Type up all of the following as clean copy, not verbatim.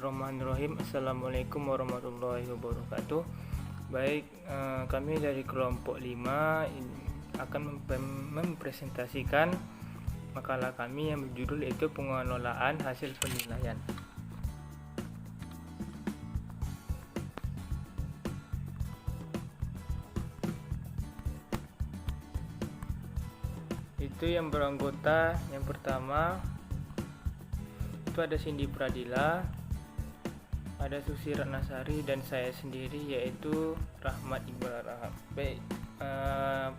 Bismillahirrahmanirrahim. Assalamualaikum warahmatullahi wabarakatuh. Baik, kami dari kelompok 5 akan mempresentasikan makalah kami yang berjudul yaitu pengelolaan hasil penilaian. Itu yang beranggota yang pertama itu ada Cindy Pradila, ada Susi Ratnasari, dan saya sendiri yaitu Rahmat Iqbal Rahab. Baik,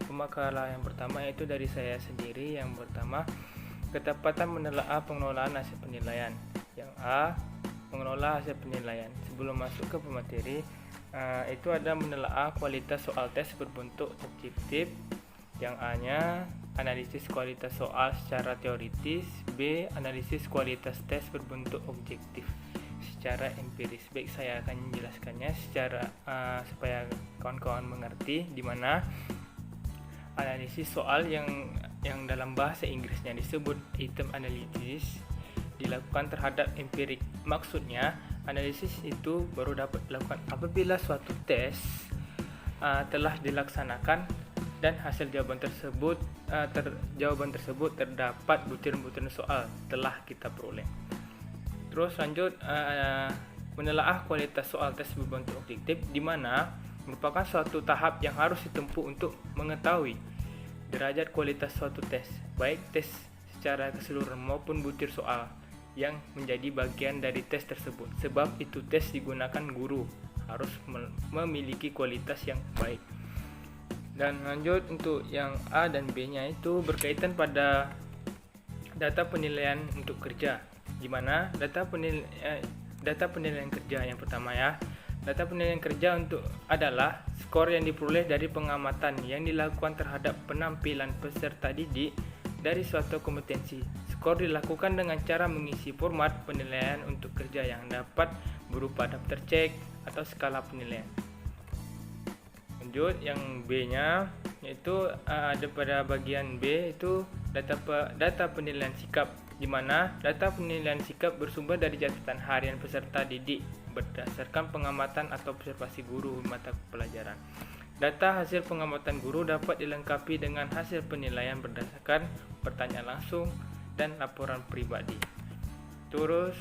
pemakalah yang pertama yaitu dari saya sendiri. Yang pertama, ketepatan menelaah pengelolaan hasil penilaian. Yang A, mengelola hasil penilaian. Sebelum masuk ke pemateri, itu ada menelaah kualitas soal tes berbentuk objektif. Yang A-nya analisis kualitas soal secara teoritis. B, analisis kualitas tes berbentuk objektif secara empiris. Baik, saya akan menjelaskannya secara supaya kawan-kawan mengerti, di mana analisis soal yang dalam bahasa Inggrisnya disebut item analysis dilakukan terhadap empirik. Maksudnya, analisis itu baru dapat dilakukan apabila suatu tes telah dilaksanakan dan hasil jawaban tersebut terdapat butiran-butiran soal telah kita peroleh. Terus lanjut, menelaah kualitas soal tes berbentuk objektif, di mana merupakan suatu tahap yang harus ditempuh untuk mengetahui derajat kualitas suatu tes, baik tes secara keseluruhan maupun butir soal yang menjadi bagian dari tes tersebut. Sebab itu tes digunakan guru harus memiliki kualitas yang baik. Dan lanjut, untuk yang A dan B-nya itu berkaitan pada data penilaian untuk kerja, di mana data penilaian kerja yang pertama ya. Data penilaian kerja untuk adalah skor yang diperoleh dari pengamatan yang dilakukan terhadap penampilan peserta didik dari suatu kompetensi. Skor dilakukan dengan cara mengisi format penilaian untuk kerja yang dapat berupa daftar cek atau skala penilaian. Lanjut, yang B-nya yaitu ada pada bagian B itu data penilaian sikap, di mana data penilaian sikap bersumber dari catatan harian peserta didik berdasarkan pengamatan atau observasi guru mata pelajaran. Data hasil pengamatan guru dapat dilengkapi dengan hasil penilaian berdasarkan pertanyaan langsung dan laporan pribadi. Terus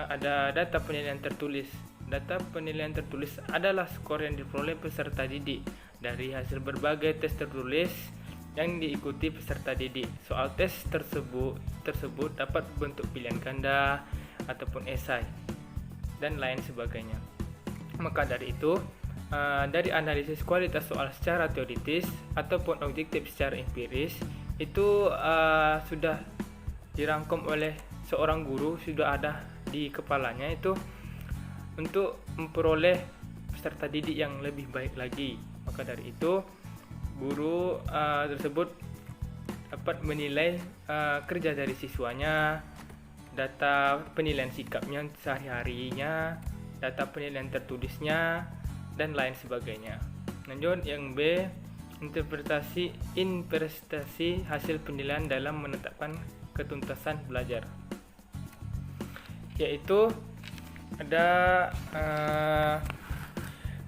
ada data penilaian tertulis. Data penilaian tertulis adalah skor yang diperoleh peserta didik dari hasil berbagai tes tertulis yang diikuti peserta didik. Soal tes tersebut dapat berbentuk pilihan ganda ataupun esai dan lain sebagainya. Maka dari itu, dari analisis kualitas soal secara teoritis ataupun objektif secara empiris itu sudah dirangkum oleh seorang guru, sudah ada di kepalanya itu untuk memperoleh peserta didik yang lebih baik lagi. Maka dari itu, guru tersebut dapat menilai kerja dari siswanya, data penilaian sikapnya sehari-harinya, data penilaian tertulisnya, dan lain sebagainya. Lanjut, yang B, interpretasi hasil penilaian dalam menetapkan ketuntasan belajar, yaitu ada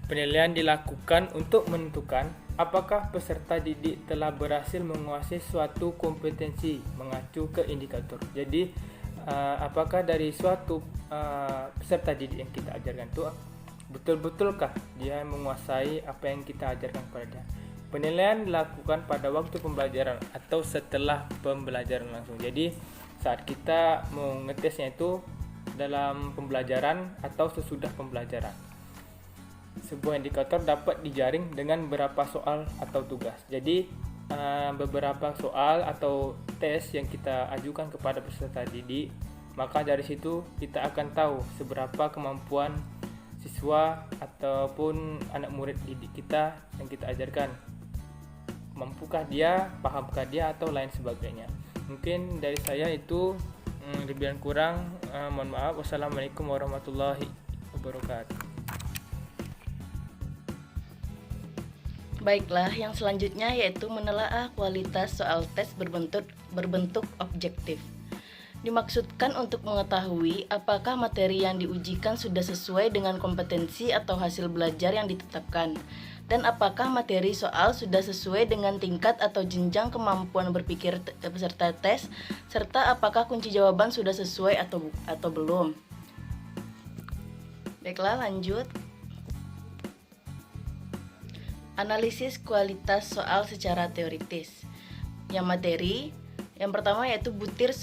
penilaian dilakukan untuk menentukan apakah peserta didik telah berhasil menguasai suatu kompetensi mengacu ke indikator. Jadi apakah dari suatu peserta didik yang kita ajarkan itu betul-betulkah dia menguasai apa yang kita ajarkan kepada dia. Penilaian dilakukan pada waktu pembelajaran atau setelah pembelajaran langsung. Jadi saat kita mau ngetesnya itu dalam pembelajaran atau sesudah pembelajaran. Sebuah indikator dapat dijaring dengan beberapa soal atau tugas. Jadi beberapa soal atau tes yang kita ajukan kepada peserta didik, maka dari situ kita akan tahu seberapa kemampuan siswa ataupun anak murid didik kita yang kita ajarkan. Mampukah dia, pahamkah dia, atau lain sebagainya. Mungkin dari saya itu, lebih kurang mohon maaf. Wassalamualaikum warahmatullahi wabarakatuh. Baiklah, yang selanjutnya yaitu menelaah kualitas soal tes berbentuk objektif. Dimaksudkan untuk mengetahui apakah materi yang diujikan sudah sesuai dengan kompetensi atau hasil belajar yang ditetapkan, dan apakah materi soal sudah sesuai dengan tingkat atau jenjang kemampuan berpikir peserta tes, serta apakah kunci jawaban sudah sesuai atau belum. Baiklah, lanjut. Analisis kualitas soal secara teoritis. Yang materi, yang pertama yaitu butir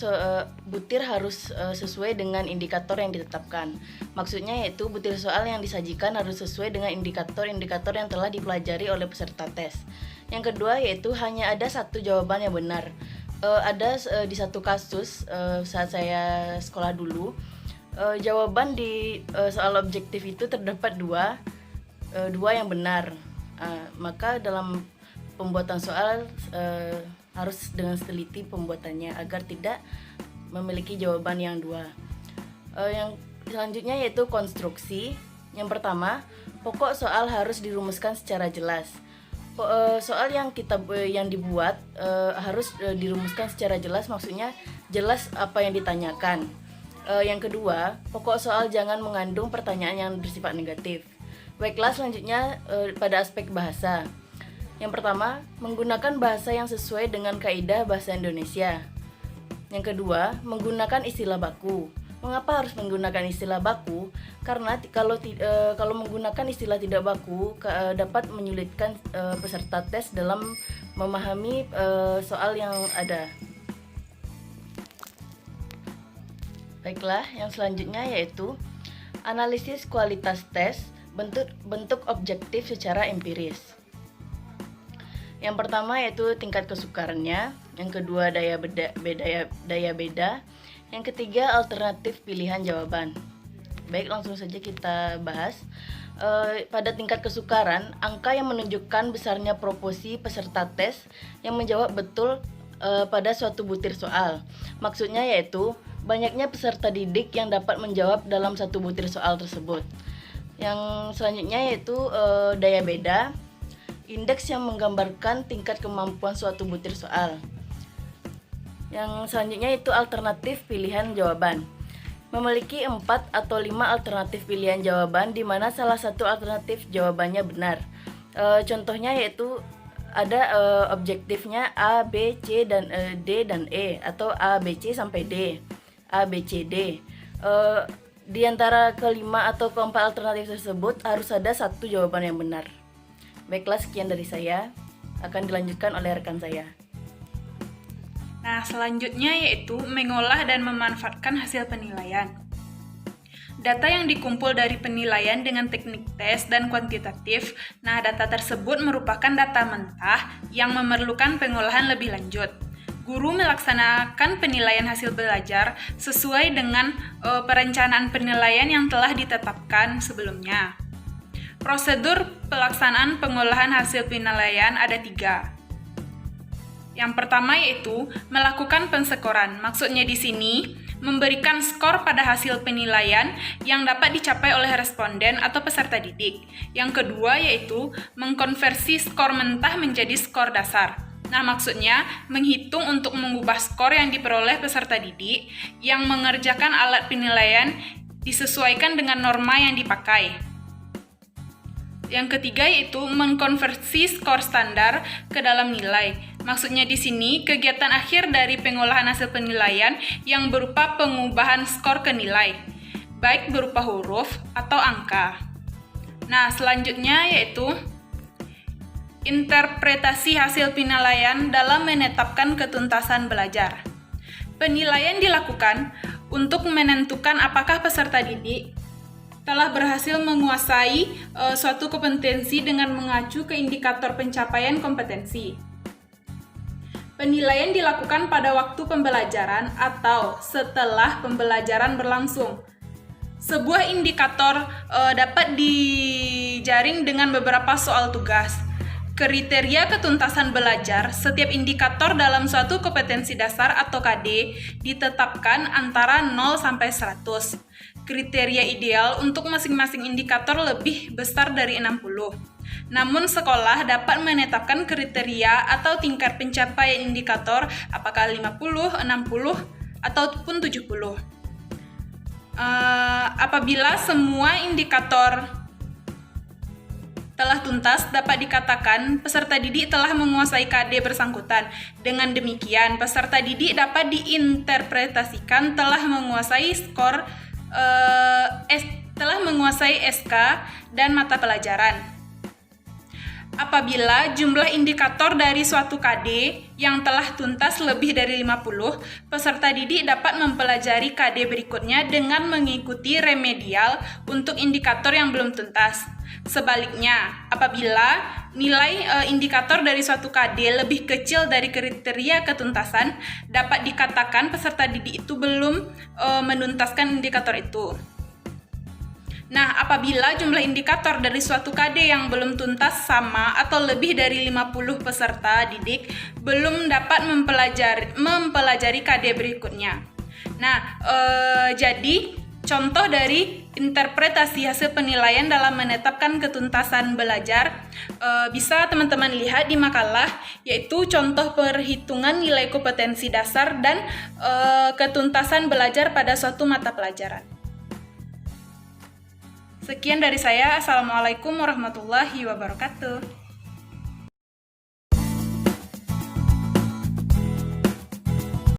harus sesuai dengan indikator yang ditetapkan. Maksudnya yaitu butir soal yang disajikan harus sesuai dengan indikator-indikator yang telah dipelajari oleh peserta tes. Yang kedua yaitu hanya ada satu jawaban yang benar. Di satu kasus saat saya sekolah dulu, jawaban di soal objektif itu terdapat dua yang benar. Maka dalam pembuatan soal harus dengan teliti pembuatannya agar tidak memiliki jawaban yang dua. Yang selanjutnya yaitu konstruksi. Yang pertama, pokok soal harus dirumuskan secara jelas. Soal yang dibuat harus dirumuskan secara jelas, maksudnya jelas apa yang ditanyakan. Yang kedua, pokok soal jangan mengandung pertanyaan yang bersifat negatif. Baiklah, selanjutnya pada aspek bahasa. Yang pertama, menggunakan bahasa yang sesuai dengan kaidah bahasa Indonesia. Yang kedua, menggunakan istilah baku. Mengapa harus menggunakan istilah baku? Karena kalau menggunakan istilah tidak baku dapat menyulitkan peserta tes dalam memahami soal yang ada. Baiklah, yang selanjutnya yaitu analisis kualitas tes, bentuk objektif secara empiris. Yang pertama yaitu tingkat kesukarannya, yang kedua daya beda, yang ketiga alternatif pilihan jawaban. Baik, langsung saja kita bahas. Pada tingkat kesukaran, angka yang menunjukkan besarnya proporsi peserta tes yang menjawab betul pada suatu butir soal. Maksudnya yaitu banyaknya peserta didik yang dapat menjawab dalam satu butir soal tersebut. Yang selanjutnya yaitu daya beda, indeks yang menggambarkan tingkat kemampuan suatu butir soal. Yang selanjutnya itu alternatif pilihan jawaban. Memiliki 4 atau 5 alternatif pilihan jawaban di mana salah satu alternatif jawabannya benar. Contohnya yaitu ada objektifnya A, B, C, dan D dan E, atau A, B, C sampai D, A, B, C, D. Di antara kelima atau keempat alternatif tersebut harus ada satu jawaban yang benar. Baiklah, sekian dari saya. Akan dilanjutkan oleh rekan saya. Nah, selanjutnya yaitu mengolah dan memanfaatkan hasil penilaian. Data yang dikumpul dari penilaian dengan teknik tes dan kuantitatif, data tersebut merupakan data mentah yang memerlukan pengolahan lebih lanjut. Guru melaksanakan penilaian hasil belajar sesuai dengan perencanaan penilaian yang telah ditetapkan sebelumnya. Prosedur pelaksanaan pengolahan hasil penilaian ada 3. Yang pertama yaitu melakukan penskoran. Maksudnya di sini memberikan skor pada hasil penilaian yang dapat dicapai oleh responden atau peserta didik. Yang kedua yaitu mengkonversi skor mentah menjadi skor dasar. Maksudnya menghitung untuk mengubah skor yang diperoleh peserta didik yang mengerjakan alat penilaian disesuaikan dengan norma yang dipakai. Yang ketiga yaitu mengkonversi skor standar ke dalam nilai. Maksudnya di sini kegiatan akhir dari pengolahan hasil penilaian yang berupa pengubahan skor ke nilai, baik berupa huruf atau angka. Selanjutnya yaitu interpretasi hasil penilaian dalam menetapkan ketuntasan belajar. Penilaian dilakukan untuk menentukan apakah peserta didik telah berhasil menguasai suatu kompetensi dengan mengacu ke indikator pencapaian kompetensi. Penilaian dilakukan pada waktu pembelajaran atau setelah pembelajaran berlangsung. Sebuah indikator dapat dijaring dengan beberapa soal tugas. Kriteria ketuntasan belajar, setiap indikator dalam suatu kompetensi dasar atau KD ditetapkan antara 0 sampai 100. Kriteria ideal untuk masing-masing indikator lebih besar dari 60. Namun sekolah dapat menetapkan kriteria atau tingkat pencapaian indikator apakah 50, 60, ataupun 70. Apabila semua indikator telah tuntas, dapat dikatakan peserta didik telah menguasai KD bersangkutan. Dengan demikian, peserta didik dapat diinterpretasikan telah menguasai SK dan mata pelajaran. Apabila jumlah indikator dari suatu KD yang telah tuntas lebih dari 50, peserta didik dapat mempelajari KD berikutnya dengan mengikuti remedial untuk indikator yang belum tuntas. Sebaliknya, apabila nilai indikator dari suatu KD lebih kecil dari kriteria ketuntasan, dapat dikatakan peserta didik itu belum menuntaskan indikator itu. Nah, apabila jumlah indikator dari suatu KD yang belum tuntas sama atau lebih dari 50 peserta didik belum dapat mempelajari KD berikutnya. Nah, jadi contoh dari interpretasi hasil penilaian dalam menetapkan ketuntasan belajar bisa teman-teman lihat di makalah, yaitu contoh perhitungan nilai kompetensi dasar dan ketuntasan belajar pada suatu mata pelajaran. Sekian dari saya. Assalamualaikum warahmatullahi wabarakatuh.